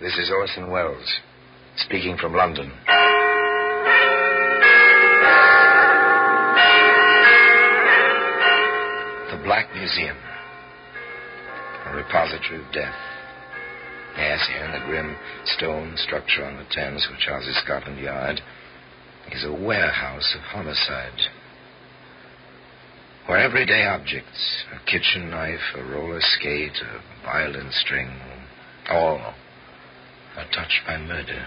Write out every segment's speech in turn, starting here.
This is Orson Welles, speaking from London. The Black Museum. A repository of death. Yes, here in the grim stone structure on the Thames which houses Scotland Yard is a warehouse of homicide. Where everyday objects, a kitchen knife, a roller skate, a violin string, all are touched by murder.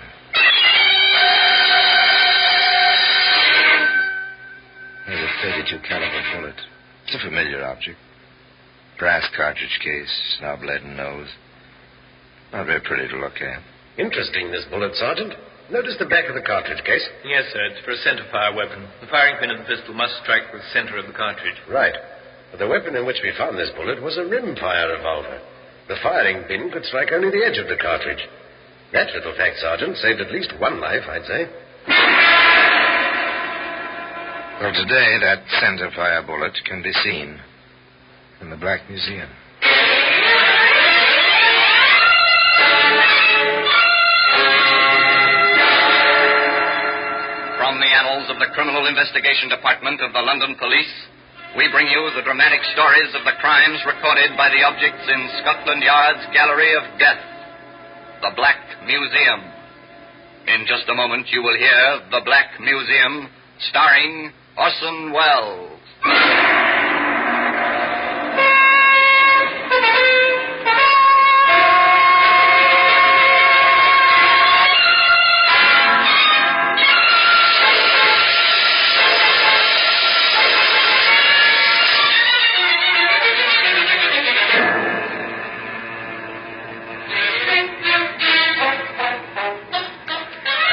Here's a .32 caliber bullet. It's a familiar object. Brass cartridge case, knob leaden nose. Not very pretty to look at. Interesting, this bullet, Sergeant. Notice the back of the cartridge case? Yes, sir. It's for a center-fire weapon. The firing pin of the pistol must strike the center of the cartridge. Right. But the weapon in which we found this bullet was a rimfire revolver. The firing pin could strike only the edge of the cartridge. That little fact, Sergeant, saved at least one life, I'd say. Well, today, that center-fire bullet can be seen in the Black Museum. From the annals of the Criminal Investigation Department of the London Police, we bring you the dramatic stories of the crimes recorded by the objects in Scotland Yard's Gallery of Death, the Black Museum. In just a moment, you will hear The Black Museum, starring Orson Welles.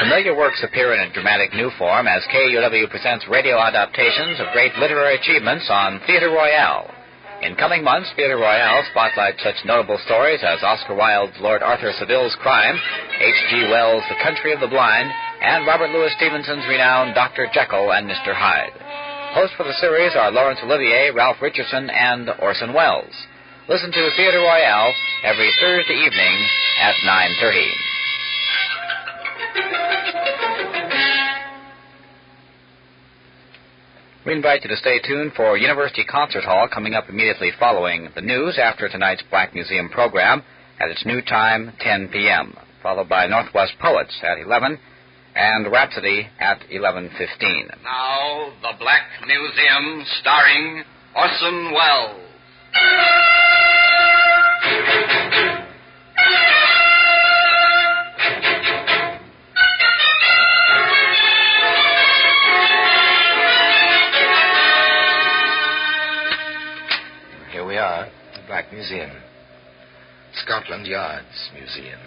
Familiar works appear in a dramatic new form as KUW presents radio adaptations of great literary achievements on Theatre Royale. In coming months, Theatre Royale spotlights such notable stories as Oscar Wilde's Lord Arthur Saville's Crime, H.G. Wells' The Country of the Blind, and Robert Louis Stevenson's renowned Dr. Jekyll and Mr. Hyde. Hosts for the series are Laurence Olivier, Ralph Richardson, and Orson Welles. Listen to Theatre Royale every Thursday evening at 9:30. We invite you to stay tuned for University Concert Hall coming up immediately following the news after tonight's Black Museum program at its new time, 10 p.m., followed by Northwest Poets at 11 and Rhapsody at 11:15. Now, The Black Museum, starring Orson Welles. Here we are, the Black Museum. Scotland Yard's museum.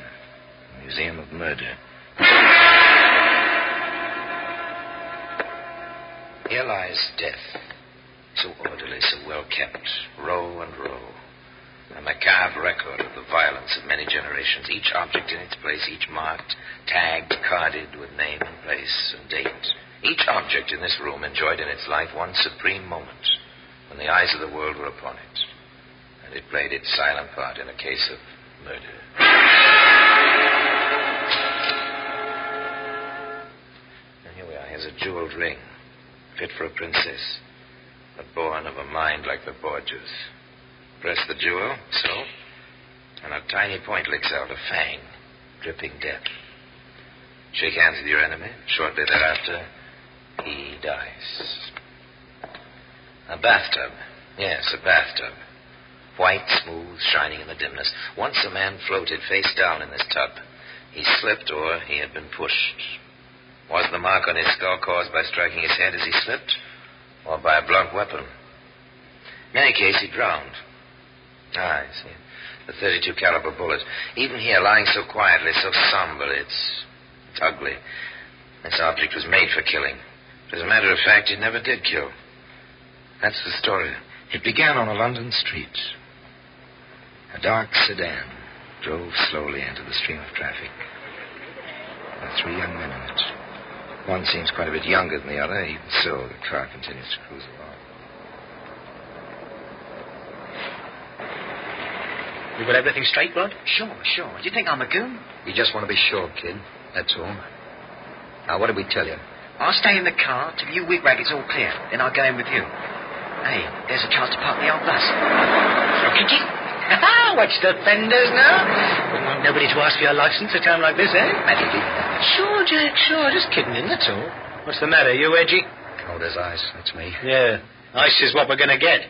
A museum of murder. Here lies death. So orderly, so well kept. Row and row. A macabre record of the violence of many generations. Each object in its place, each marked, tagged, carded with name and place and date. Each object in this room enjoyed in its life one supreme moment when the eyes of the world were upon it. And it played its silent part in a case of murder. And here we are. Here's a jeweled ring, fit for a princess, but born of a mind like the Borgias. Press the jewel, so, and a tiny point licks out a fang, dripping death. Shake hands with your enemy. Shortly thereafter, he dies. A bathtub. Yes, a bathtub. White, smooth, shining in the dimness. Once a man floated face down in this tub. He slipped or he had been pushed. Was the mark on his skull caused by striking his head as he slipped, or by a blunt weapon? In any case, he drowned. I see. The .32 caliber bullet. Even here, lying so quietly, so somber, it's ugly. This object was made for killing. But as a matter of fact, it never did kill. That's the story. It began on a London street. A dark sedan drove slowly into the stream of traffic. There were 3 young men in it. One seems quite a bit younger than the other. Even so, the car continues to cruise along. You got everything straight, Rod? Sure. Do you think I'm a goon? You just want to be sure, kid. That's all. Now, what did we tell you? I'll stay in the car till you wig-wag it's all clear. Then I'll go in with you. Hey, there's a chance to park the old bus. Kiki? Watch the fenders now. Wouldn't want nobody to ask for your license at a time like this, eh? Maybe. Sure, Jack, sure. Just kidding him, that's all. What's the matter? You edgy? Cold as ice. That's me. Yeah. Ice is what we're going to get.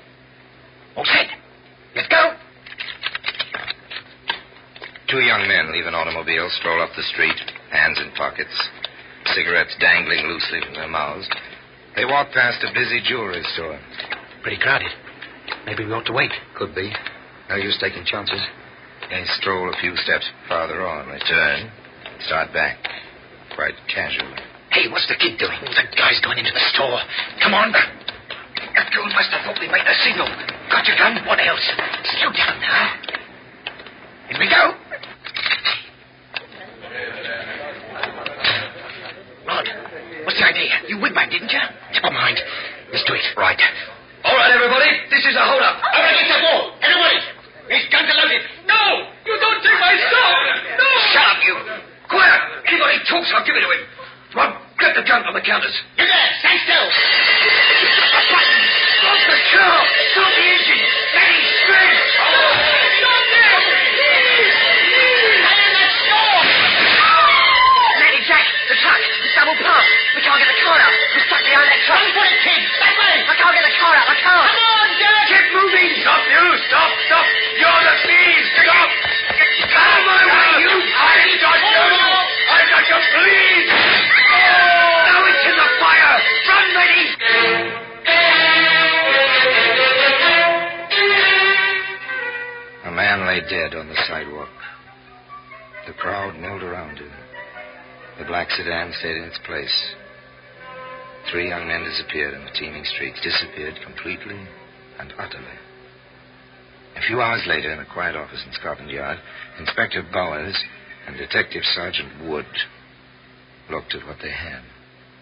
All set. Let's go. Two young men leave an automobile, stroll up the street, hands in pockets, cigarettes dangling loosely from their mouths. They walk past a busy jewelry store. Pretty crowded. Maybe we ought to wait. Could be. No use taking chances. They stroll a few steps farther on. They turn, start back, quite casually. Hey, what's the kid doing? The guy's going into the store. Come on. That girl must have thought we made a signal. Got your gun? What else? Slow down now. Here we go. Rod, what's the idea? You wig-wagged, didn't you? Never mind. Let's do it. Right. All right, everybody. This is a hold-up. All right, get the ball. Everybody. These guns are loaded. No! You don't take my stuff! No! Shut up, you. Quiet. Anybody talks, I'll give it to him. Come on, grab the gun from the counters. You there. Stand still. Stop the car. Stop the engine. Steady, straight. Stop there! Stay in that store. Manny, Jack, the truck. It's double parked. We can't get the car out. We're stuck behind that truck. Run for it, kid. That way. I can't get the car out. I can't. Come on, Jack. Get moving. Stop, you. Stop. You're the thieves. Stop. Come on, you. I've got you, please. Now it's in the fire. Run, Manny. A man lay dead on the sidewalk. The crowd milled around him. The black sedan stayed in its place. 3 young men disappeared in the teeming streets, disappeared completely and utterly. A few hours later, in a quiet office in Scotland Yard, Inspector Bowers and Detective Sergeant Wood looked at what they had.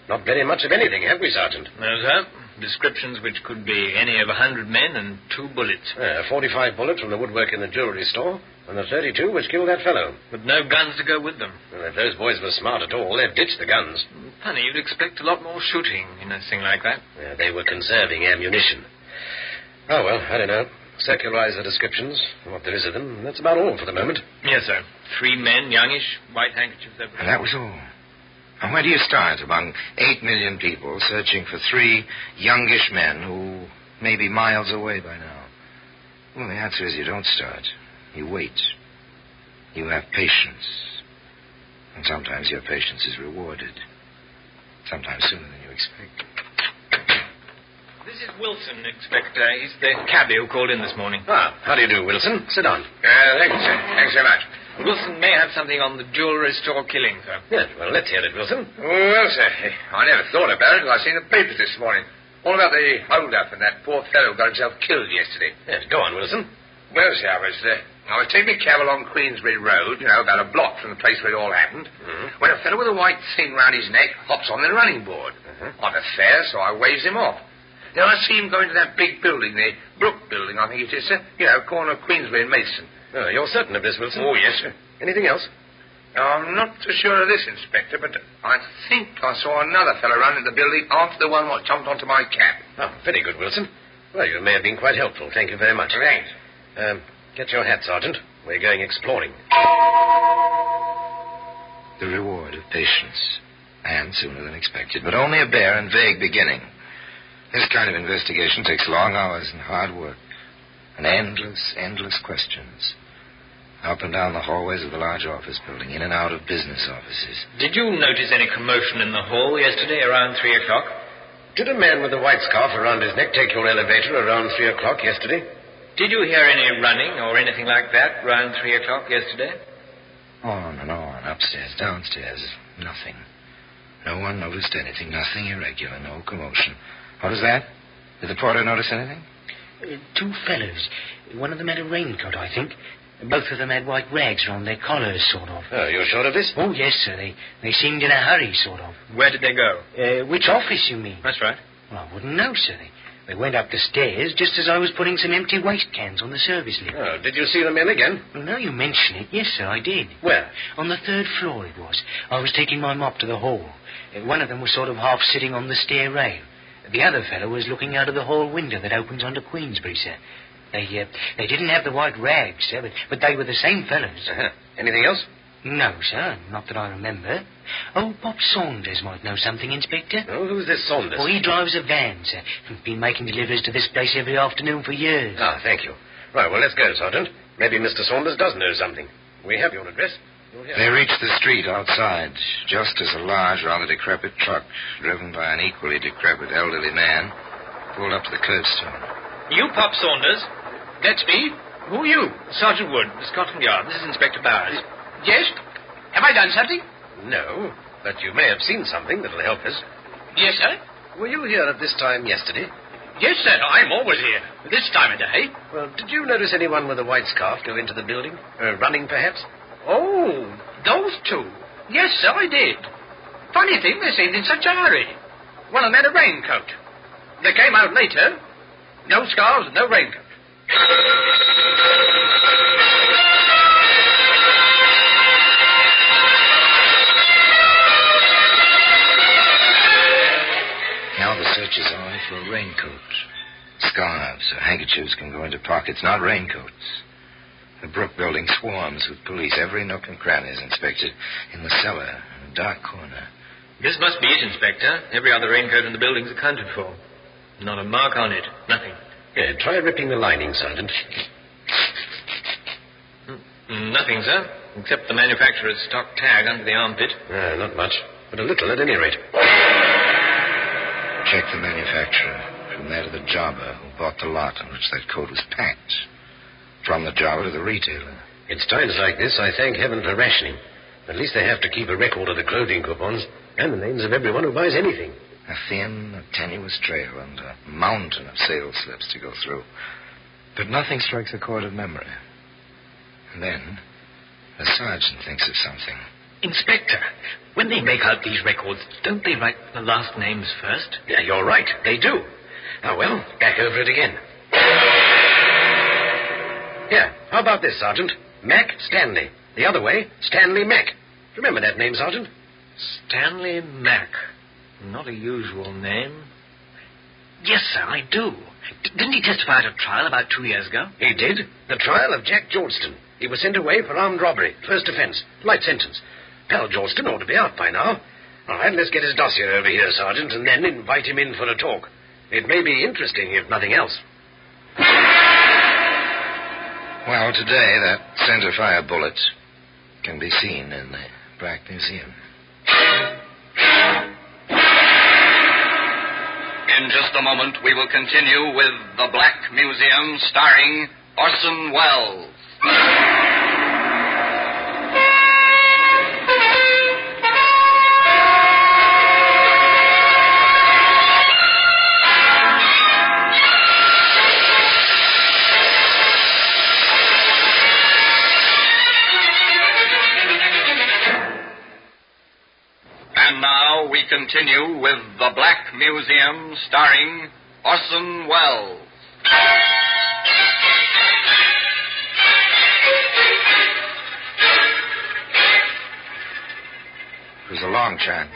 Not very much of anything, have we, Sergeant? No, sir. Descriptions which could be any of 100 men and 2 bullets. A 45 bullet from the woodwork in the jewelry store, and the 32 which killed that fellow. With no guns to go with them. Well, if those boys were smart at all, they'd ditch the guns. Funny, you'd expect a lot more shooting in a thing like that. Yeah, they were conserving ammunition. Oh, well, I don't know. Circularize the descriptions, what there is of them. That's about all for the moment. Yes, sir. 3 men, youngish, white handkerchiefs everywhere. And that was all. And where do you start among 8 million people searching for 3 youngish men who may be miles away by now? Well, the answer is you don't start. You wait. You have patience. And sometimes your patience is rewarded. Sometimes sooner than you expect. This is Wilson, Inspector. He's the cabbie who called in this morning. Ah, how do you do, Wilson? Sit down. Thank you, sir. Thanks very much. Wilson may have something on the jewelry store killing, sir. Yes, well, let's hear it, Wilson. Well, sir, I never thought about it until I seen the papers this morning. All about the hold-up and that poor fellow got himself killed yesterday. Yes, go on, Wilson. Well, sir, I was taking a cab along Queensbury Road, about a block from the place where it all happened, when a fellow with a white thing round his neck hops on the running board. I'm a fare, so I waves him off. Then I see him go into that big building, the Brook Building, I think it is, sir. Corner of Queensbury and Mason. Oh, you're certain of this, Wilson? Oh, yes, sir. Anything else? I'm not so sure of this, Inspector, but I think I saw another fellow run into the building after the one what jumped onto my cab. Oh, very good, Wilson. Well, you may have been quite helpful. Thank you very much. Thanks. Get your hat, Sergeant. We're going exploring. The reward of patience. And sooner than expected, but only a bare and vague beginning. This kind of investigation takes long hours and hard work. And endless questions. Up and down the hallways of the large office building, in and out of business offices. Did you notice any commotion in the hall yesterday around 3 o'clock? Did a man with a white scarf around his neck take your elevator around 3 o'clock yesterday? Did you hear any running or anything like that around 3 o'clock yesterday? On and on, upstairs, downstairs, nothing. No one noticed anything, nothing irregular, no commotion. What was that? Did the porter notice anything? 2 fellows. One of them had a raincoat, I think. Both of them had white rags around their collars, sort of. Oh, you're sure of this? Oh, yes, sir. They seemed in a hurry, sort of. Where did they go? Which office, you mean? That's right. Well, I wouldn't know, sir. They went up the stairs just as I was putting some empty waste cans on the service lift. Oh, did you see the men again? Well, now you mention it, yes, sir, I did. Where? On the 3rd floor it was. I was taking my mop to the hall. One of them was sort of half sitting on the stair rail. The other fellow was looking out of the hall window that opens onto Queensbury, sir. They didn't have the white rags, sir, but they were the same fellows. Anything else? No, sir, not that I remember. Oh, Bob Saunders might know something, Inspector. Oh, who's this Saunders? Oh, he drives a van, sir. Been making deliveries to this place every afternoon for years. Ah, thank you. Right, well, let's go, Sergeant. Maybe Mr. Saunders does know something. We have your address. They reached the street outside, just as a large, rather decrepit truck, driven by an equally decrepit elderly man, pulled up to the curbstone. You, Pop Saunders? That's me. Who are you? Sergeant Wood, the Scotland Yard. This is Inspector Bowers. Yes? Have I done something? No, but you may have seen something that'll help us. Yes, sir? Were you here at this time yesterday? Yes, sir. I'm always here. This time of day. Well, did you notice anyone with a white scarf go into the building? Running, perhaps? Oh, those two. Yes, sir, I did. Funny thing, they seemed in such a hurry. One of them had a raincoat. They came out later. No scarves and no raincoat. Now the search is on for a raincoat. Scarves or handkerchiefs can go into pockets, not raincoats. The Brook building swarms with police. Every nook and cranny is inspected. In the cellar, in a dark corner. This must be it, Inspector. Every other raincoat in the building's accounted for. Not a mark on it. Nothing. Yeah, try ripping the lining, Sergeant. Nothing, sir. Except the manufacturer's stock tag under the armpit. Not much, but a little at any rate. Check the manufacturer. From there to the jobber who bought the lot on which that coat was packed. From the jobber to the retailer. It's times like this I thank heaven for rationing. At least they have to keep a record of the clothing coupons and the names of everyone who buys anything. A thin, tenuous trail and a mountain of sales slips to go through. But nothing strikes a chord of memory. And then, the sergeant thinks of something. Inspector, when they make out these records, don't they write the last names first? Yeah, you're right. They do. Ah, well, back over it again. Here, how about this, Sergeant? Mac Stanley. The other way, Stanley Mac. Remember that name, Sergeant? Stanley Mac. Not a usual name. Yes, sir, I do. Didn't he testify at a trial about 2 years ago? He did. The trial of Jack Georgeston. He was sent away for armed robbery. First offense. Light sentence. Pal Georgeston ought to be out by now. All right, let's get his dossier over here, Sergeant, and then invite him in for a talk. It may be interesting, if nothing else. Well, today, that center-fire bullet can be seen in the Black Museum. In just a moment, we will continue with The Black Museum, starring Orson Welles. And now we continue with The Black Museum, starring Orson Welles. It was a long chance.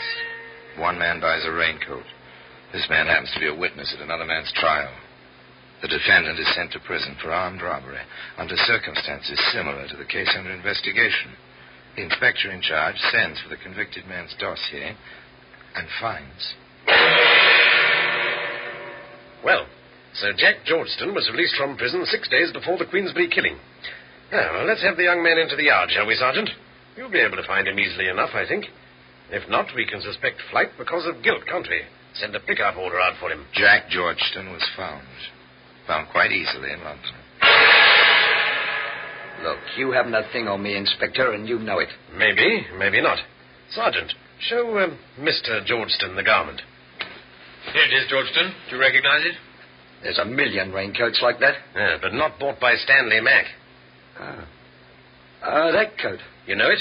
One man buys a raincoat. This man happens to be a witness at another man's trial. The defendant is sent to prison for armed robbery under circumstances similar to the case under investigation. The inspector in charge sends for the convicted man's dossier and finds. Well, Sir Jack Georgeston was released from prison 6 days before the Queensbury killing. Well, let's have the young man into the yard, shall we, Sergeant? You'll be able to find him easily enough, I think. If not, we can suspect flight because of guilt, can't we? Send a pickup order out for him. Jack Georgeston was found. Found quite easily in London. Look, you haven't a thing on me, Inspector, and you know it. Maybe, maybe not. Sergeant, show Mr. Georgeston the garment. Here it is, Georgeston. Do you recognize it? There's a million raincoats like that. Yeah, but not bought by Stanley Mac. That coat. You know it?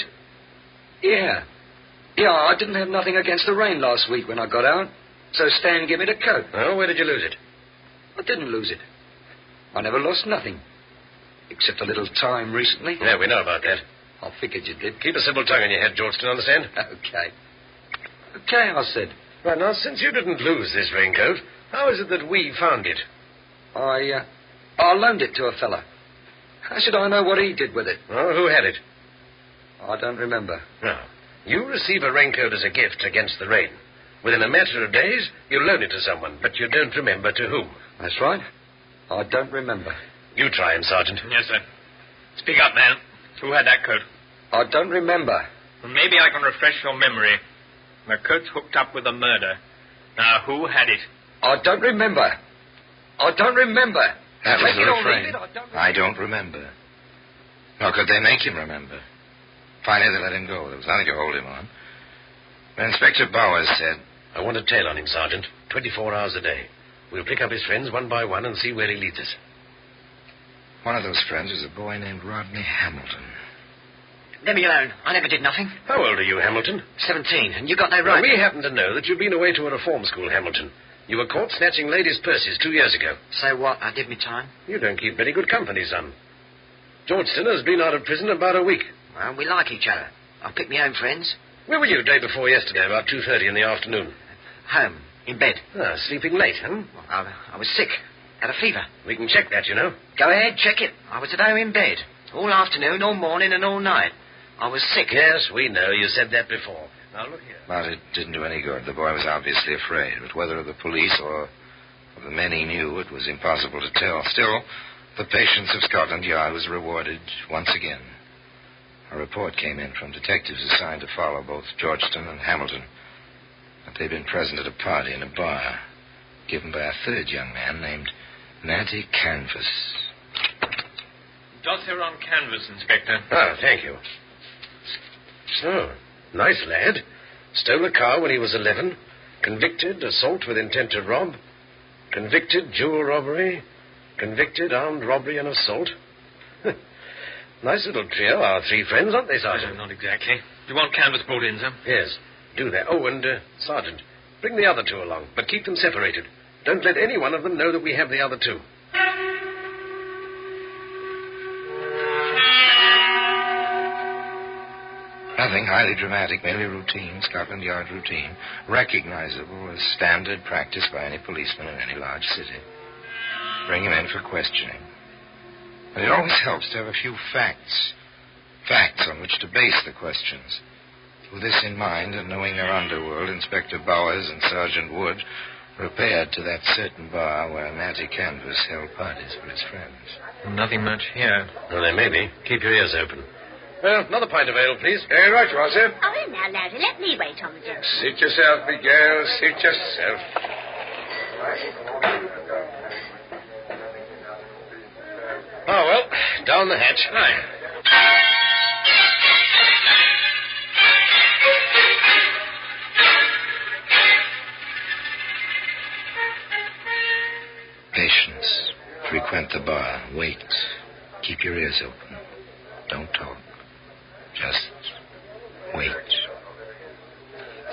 Yeah. Yeah, I didn't have nothing against the rain last week when I got out. So Stan gave me the coat. Oh, where did you lose it? I didn't lose it. I never lost nothing. Except a little time recently. Yeah, we know about that. I figured you did. Keep a civil tongue in your head, Georgeston, understand? Okay. Okay, I said. Right, now, since you didn't lose this raincoat, how is it that we found it? I loaned it to a fella. How should I know what he did with it? Oh, who had it? I don't remember. No. You receive a raincoat as a gift against the rain. Within a matter of days, you loan it to someone, but you don't remember to whom. That's right. I don't remember. You try him, Sergeant. Yes, sir. Speak up, man. Who had that coat? I don't remember. Well, maybe I can refresh your memory. The coat's hooked up with a murder. Now, who had it? I don't remember. I don't remember. That was Take the it or refrain. leave it, I don't remember. Nor could they make him remember. Finally, they let him go. There was nothing to hold him on. When Inspector Bowers said, I want a tail on him, Sergeant. 24 hours a day. We'll pick up his friends one by one and see where he leads us. one of those friends was a boy named Rodney Hamilton. Let me alone. I never did nothing. How old are you, Hamilton? 17, and you got no Well, right. we happen to know that you've been away to a reform school, Hamilton. You were caught snatching ladies' purses 2 years ago. So what? I did me time. You don't keep very good company, son. Georgeston has been out of prison about a week. Well, we like each other. I pick my own friends. Where were you day before yesterday, about 2:30 in the afternoon? Home. In bed. Ah, sleeping late, huh? Well, I was sick. Had a fever. We can check that, you know. Go ahead, check it. I was at home in bed. All afternoon, all morning, and all night. I was sick. Yes, we know. You said that before. Now, look here. But it didn't do any good. The boy was obviously afraid. But whether of the police or of the men he knew, it was impossible to tell. Still, the patience of Scotland Yard was rewarded once again. A report came in from detectives assigned to follow both Georgeston and Hamilton that they'd been present at a party in a bar given by a third young man named Natty Canvas. Dossier on canvas, Inspector. Ah, thank you. So, nice lad. Stole a car when he was 11. Convicted, assault with intent to rob. Convicted, jewel robbery. Convicted, armed robbery and assault. Nice little trio, our three friends, aren't they, Sergeant? Not exactly. Do you want canvas brought in, sir? Yes, do that. Oh, and, Sergeant, bring the other two along, but keep them separated. Don't let any one of them know that we have the other two. Nothing highly dramatic, merely routine, Scotland Yard routine, recognizable as standard practice by any policeman in any large city. Bring him in for questioning. But it always helps to have a few facts on which to base the questions. With this in mind, and knowing their underworld, Inspector Bowers and Sergeant Wood repaired to that certain bar where Natty Canvas held parties for his friends. Nothing much here. Well, there may be. Keep your ears open. Well, another pint of ale, please. Right you are, sir. Oh, now, laddie, let me wait on the gentleman. Suit yourself, big girl. Suit yourself. Oh, well, down the hatch. Right. Patience. Frequent the bar. Wait. Keep your ears open. Don't talk. Just wait.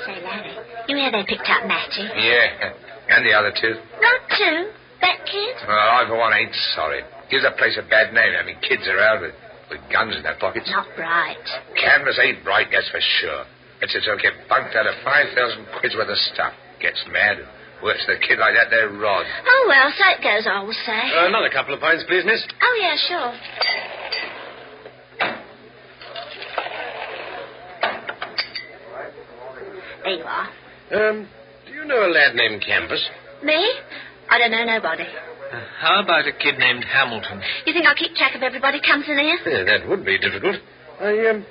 Say, laddie, you hear they picked up Matty? Yeah, and the other two. Not two. That kid? Well, I, for one, ain't sorry. Gives that place a bad name, having kids around with guns in their pockets. Not bright. Canvas ain't bright, that's for sure. It's a token bunked out of 5,000 quid's worth of stuff. Gets mad and works the kid like that, they're rod. Oh, well, so it goes, I will say. Another couple of pints, please, miss. Oh, yeah, sure. There you are. Do you know a lad named Canvas? Me? I don't know nobody. How about a kid named Hamilton? You think I'll keep track of everybody comes in here? Yeah, that would be difficult. I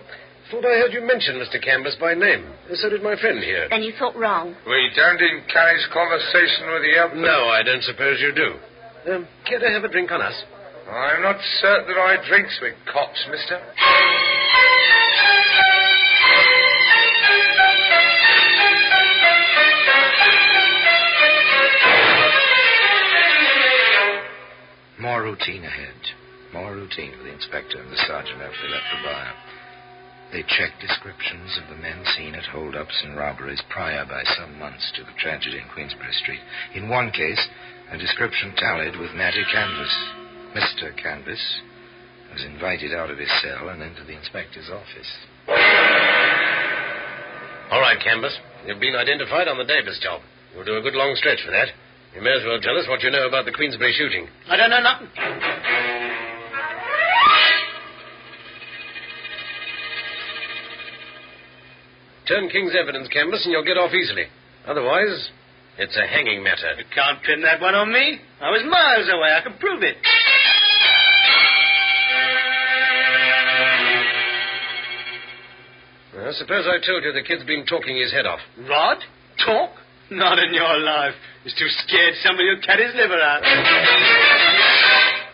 thought I heard you mention Mr. Canvas by name. So did my friend here. Then you thought wrong. We don't encourage conversation with the elder. No, I don't suppose you do. Care to have a drink on us? I'm not certain that I drinks with cops, mister. More routine ahead. More routine for the inspector and the sergeant after they left the bar. They checked descriptions of the men seen at holdups and robberies prior by some months to the tragedy in Queensbury Street. In one case, A description tallied with Matty Canvas. Mr. Canvas was invited out of his cell and into the inspector's office. All right, Canvas. You've been identified on the Davis job. You'll do a good long stretch for that. You may as well tell us what you know about the Queensbury shooting. I don't know nothing. Turn King's evidence, Canvas, and you'll get off easily. Otherwise, it's a hanging matter. You can't pin that one on me. I was miles away. I can prove it. I suppose I told you the kid's been talking his head off. Rod? Talk? Not in your life. He's too scared somebody will cut his liver out.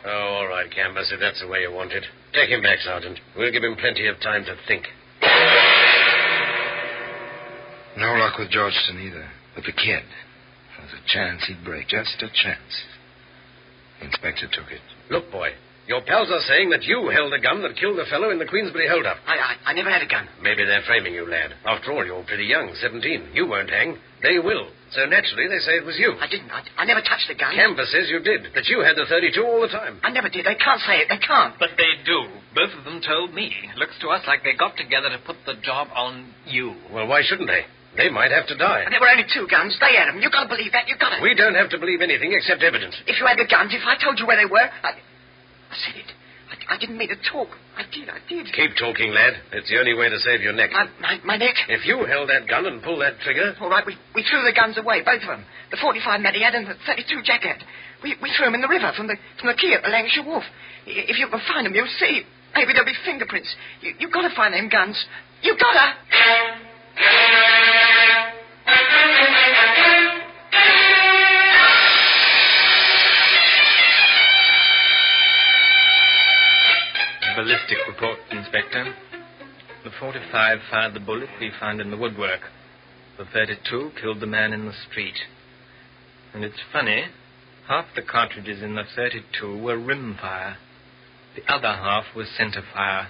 Oh, all right, Canvas, if that's the way you want it. Take him back, Sergeant. We'll give him plenty of time to think. No luck with Georgeston either. But the kid. There's a chance he'd break. Just a chance. The inspector took it. Look, boy, your pals are saying that you held a gun that killed the fellow in the Queensbury holdup. I never had a gun. Maybe they're framing you, lad. After all, you're pretty young, 17. You won't hang. They will. So naturally, they say it was you. I didn't. I never touched the gun. Canvas says you did, that you had the 32 all the time. I never did. They can't say it. They can't. But they do. Both of them told me. Looks to us like they got together to put the job on you. Well, why shouldn't they? They might have to die. And there were only 2 guns. They had them. You got to believe that. You got to. We don't have to believe anything except evidence. If you had the guns, if I told you where they were, I said it. I didn't mean to talk. I did. Keep talking, lad. It's the only way to save your neck. My neck? If you held that gun and pulled that trigger... All right, we threw the guns away, both of them. The 45 Matty had and the 32 Jack had. We threw them in the river from the quay at the Lancashire Wharf. If you can find them, you'll see. Maybe there'll be fingerprints. You've got to find them guns. You've got to. Ballistic report, Inspector. The 45 fired the bullet we found in the woodwork. The 32 killed the man in the street. And it's funny, half the cartridges in the 32 were rimfire. The other half was centerfire.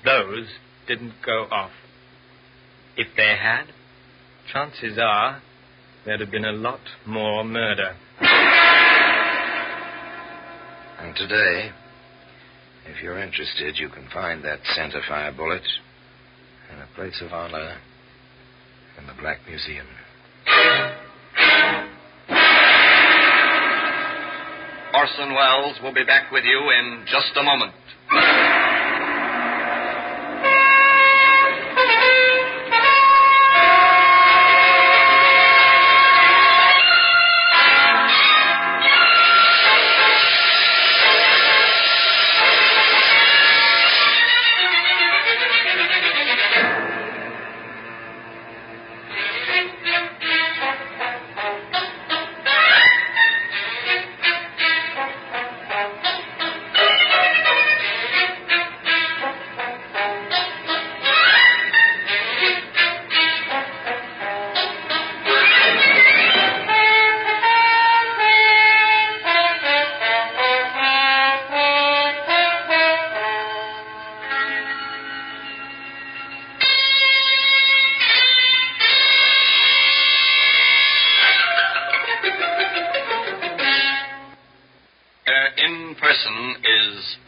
Those didn't go off. If they had, chances are there'd have been a lot more murder. And today, if you're interested, you can find that centerfire bullet in a place of honor in the Black Museum. Orson Welles will be back with you in just a moment.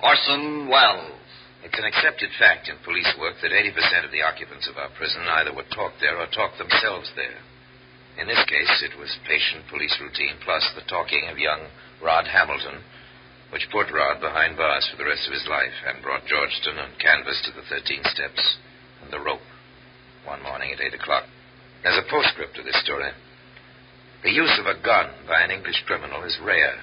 Orson Welles. It's an accepted fact in police work that 80% of the occupants of our prison either were taught there or taught themselves there. In this case, it was patient police routine plus the talking of young Rod Hamilton, which put Rod behind bars for the rest of his life and brought Georgeston and Canvas to the 13 steps and the rope one morning at 8 o'clock. There's a postscript to this story. The use of a gun by an English criminal is rare.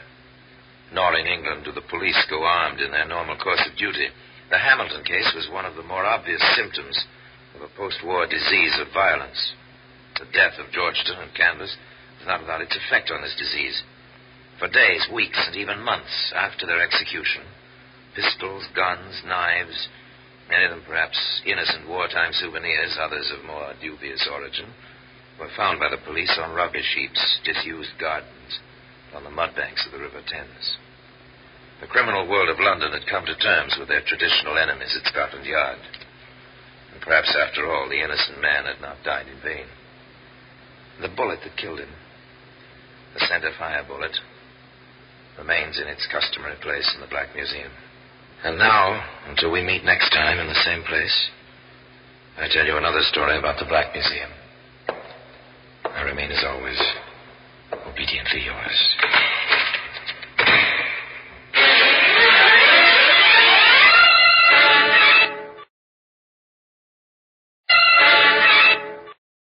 Nor in England do the police go armed in their normal course of duty. The Hamilton case was one of the more obvious symptoms of a post-war disease of violence. The death of Georgeston and Canvas was not without its effect on this disease. For days, weeks, and even months after their execution, pistols, guns, knives, many of them perhaps innocent wartime souvenirs, others of more dubious origin, were found by the police on rubbish heaps, disused gardens, on the mud banks of the River Thames. The criminal world of London had come to terms with their traditional enemies at Scotland Yard. And perhaps, after all, the innocent man had not died in vain. The bullet that killed him, the centerfire bullet, remains in its customary place in the Black Museum. And now, until we meet next time in the same place, I tell you another story about the Black Museum. I remain, as always, obediently yours.